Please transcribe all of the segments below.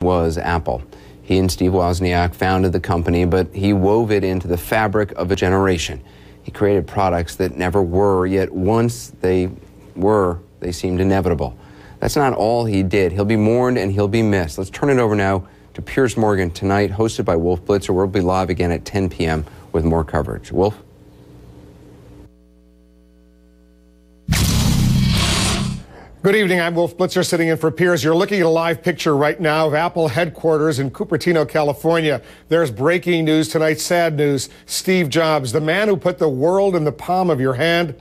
was Apple. He and Steve Wozniak founded the company, but he wove it into the fabric of a generation. He created products that never were, yet once they were, they seemed inevitable. That's not all he did. He'll be mourned and he'll be missed. Let's turn it over now to Piers Morgan tonight, hosted by Wolf Blitzer. We'll be live again at 10 p.m. with more coverage. Wolf? Good evening. I'm Wolf Blitzer sitting in for Piers. You're looking at a live picture right now of Apple headquarters in Cupertino, California. There's breaking news tonight, sad news. Steve Jobs, the man who put the world in the palm of your hand,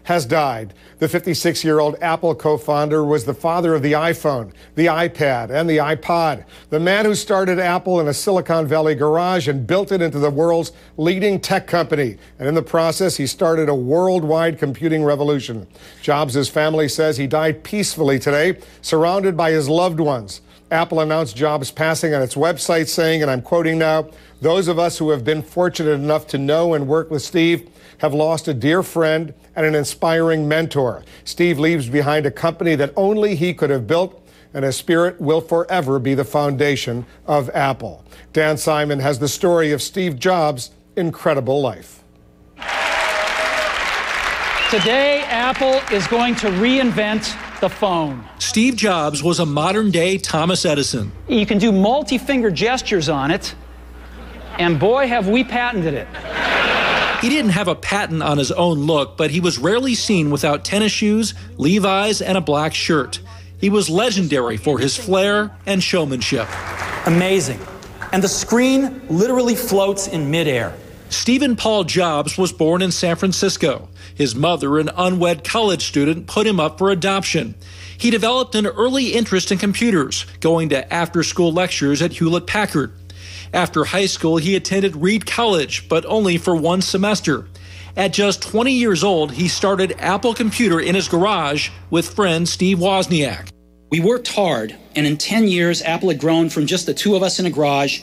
has died. The 56-year-old Apple co-founder was the father of the iPhone, the iPad, and the iPod. The man who started Apple in a Silicon Valley garage and built it into the world's leading tech company. And in the process, he started a worldwide computing revolution. Jobs' family says he died peacefully today, surrounded by his loved ones. Apple announced Jobs' passing on its website, saying, and I'm quoting now, "Those of us who have been fortunate enough to know and work with Steve have lost a dear friend and an inspiring mentor. Steve leaves behind a company that only he could have built, and his spirit will forever be the foundation of Apple." Dan Simon has the story of Steve Jobs' incredible life. Today, Apple is going to reinvent the phone. Steve Jobs was a modern-day Thomas Edison. You can do multi-finger gestures on it, and boy, have we patented it. He didn't have a patent on his own look, but he was rarely seen without tennis shoes, Levi's, and a black shirt. He was legendary for his flair and showmanship. Amazing. And the screen literally floats in midair. Stephen Paul Jobs was born in San Francisco. His mother, an unwed college student, put him up for adoption. He developed an early interest in computers, going to after-school lectures at Hewlett-Packard. After high school, he attended Reed College, but only for one semester. At just 20 years old, he started Apple Computer in his garage with friend Steve Wozniak. We worked hard, and in 10 years, Apple had grown from just the two of us in a garage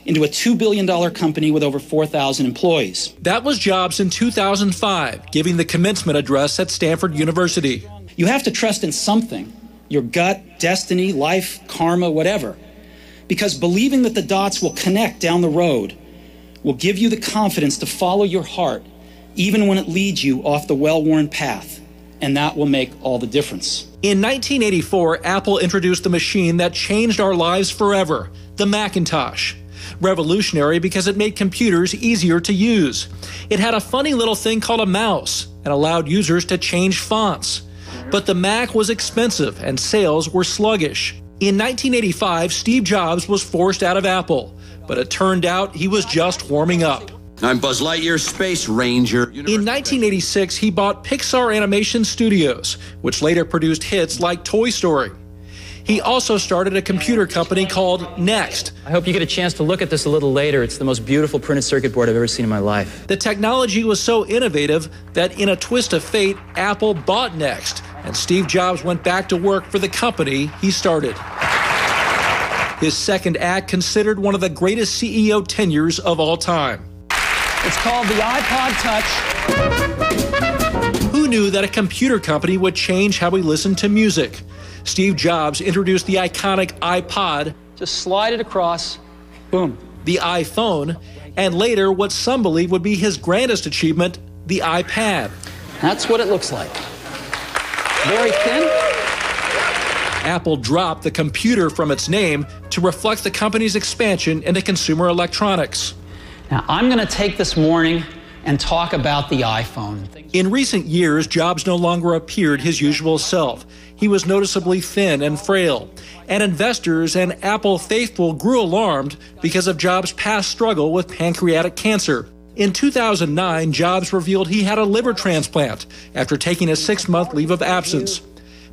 into a $2 billion company with over 4,000 employees. That was Jobs in 2005, giving the commencement address at Stanford University. You have to trust in something, your gut, destiny, life, karma, whatever. Because believing that the dots will connect down the road will give you the confidence to follow your heart, even when it leads you off the well-worn path. And that will make all the difference. In 1984, Apple introduced the machine that changed our lives forever, the Macintosh. Revolutionary because it made computers easier to use. It had a funny little thing called a mouse and allowed users to change fonts. But the Mac was expensive and sales were sluggish. In 1985, Steve Jobs was forced out of Apple, but it turned out he was just warming up. I'm Buzz Lightyear, Space Ranger. In 1986, he bought Pixar Animation Studios, which later produced hits like Toy Story. He also started a computer company called Next. I hope you get a chance to look at this a little later. It's the most beautiful printed circuit board I've ever seen in my life. The technology was so innovative that in a twist of fate, Apple bought Next, and Steve Jobs went back to work for the company he started. His second act considered one of the greatest CEO tenures of all time. It's called the iPod Touch. Who knew that a computer company would change how we listen to music? Steve Jobs introduced the iconic iPod, Just slide it across, boom. the iPhone, and later what some believe would be his grandest achievement, the iPad. That's what it looks like. Very thin. Apple dropped the computer from its name to reflect the company's expansion into consumer electronics. Now, I'm going to take this morning and talk about the iPhone. In recent years, Jobs no longer appeared his usual self. He was noticeably thin and frail, and investors and Apple faithful grew alarmed because of Jobs' past struggle with pancreatic cancer. In 2009, Jobs revealed he had a liver transplant after taking a 6-month leave of absence.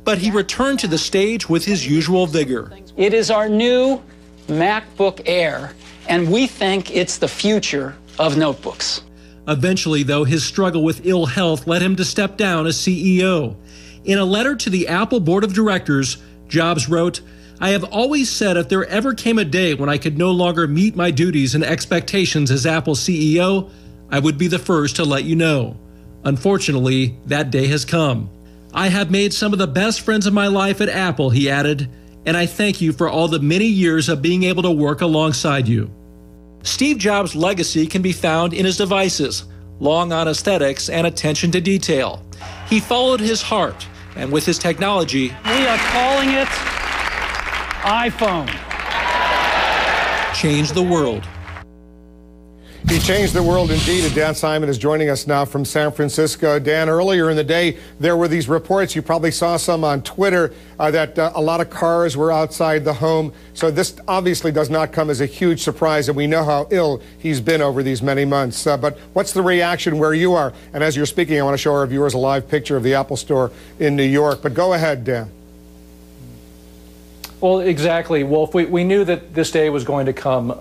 But he returned to the stage with his usual vigor. It is our new MacBook Air, and we think it's the future of notebooks. Eventually, though, his struggle with ill health led him to step down as CEO. In a letter to the Apple Board of Directors, Jobs wrote, "I have always said if there ever came a day when I could no longer meet my duties and expectations as Apple CEO, I would be the first to let you know. Unfortunately, that day has come. I have made some of the best friends of my life at Apple," he added, and I thank you for all the many years of being able to work alongside you. Steve Jobs' legacy can be found in his devices, long on aesthetics and attention to detail. He followed his heart, and with his technology, We are calling it iPhone. changed the world. He changed the world indeed, and Dan Simon is joining us now from San Francisco. Dan, earlier in the day, there were these reports, you probably saw some on Twitter, that a lot of cars were outside the home. So this obviously does not come as a huge surprise, and we know how ill he's been over these many months. But what's the reaction where you are? And as you're speaking, I want to show our viewers a live picture of the Apple Store in New York. But go ahead, Dan. Well, exactly, Wolf. We knew that this day was going to come.